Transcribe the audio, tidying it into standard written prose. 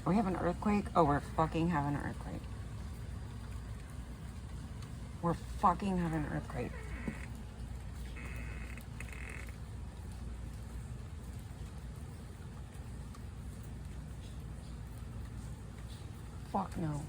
We have an earthquake? Oh, we're fucking having an earthquake. We're fucking having an earthquake. Fuck no.